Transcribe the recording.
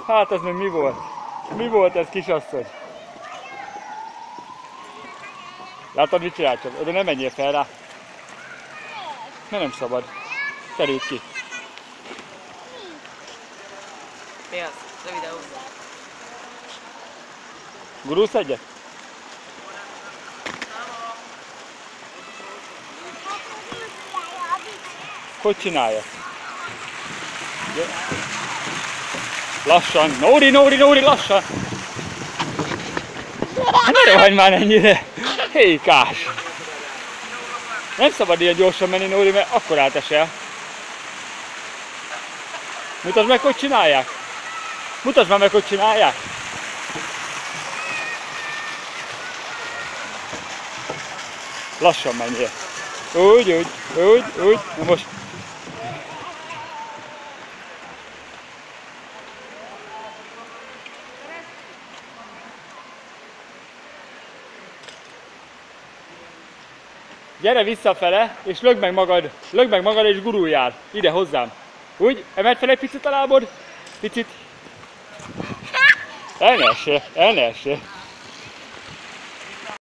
Hát ez meg mi volt? Mi volt ez, kisasszony? Látod, mit csinál csak? Oda nem menjél fel rá. Mert nem szabad. Terüld ki. Mi az? A videó. Gurulsz egyet? Hogy csinálja? Lassan. Nóri, Nóri, Nóri, lassan! Ne rohanj már ennyire! Hékás! Nem szabad ilyen gyorsan menni, Nóri, mert akkor átesel. Mutasd meg, hogy csinálják! Mutasd már meg, hogy csinálják! Lassan menjél! Úgy. Na most... Gyere visszafele, és lögd meg magad és guruljál. Ide hozzám. Úgy, emeld fel egy picit a lábod. Picit. El ne essél.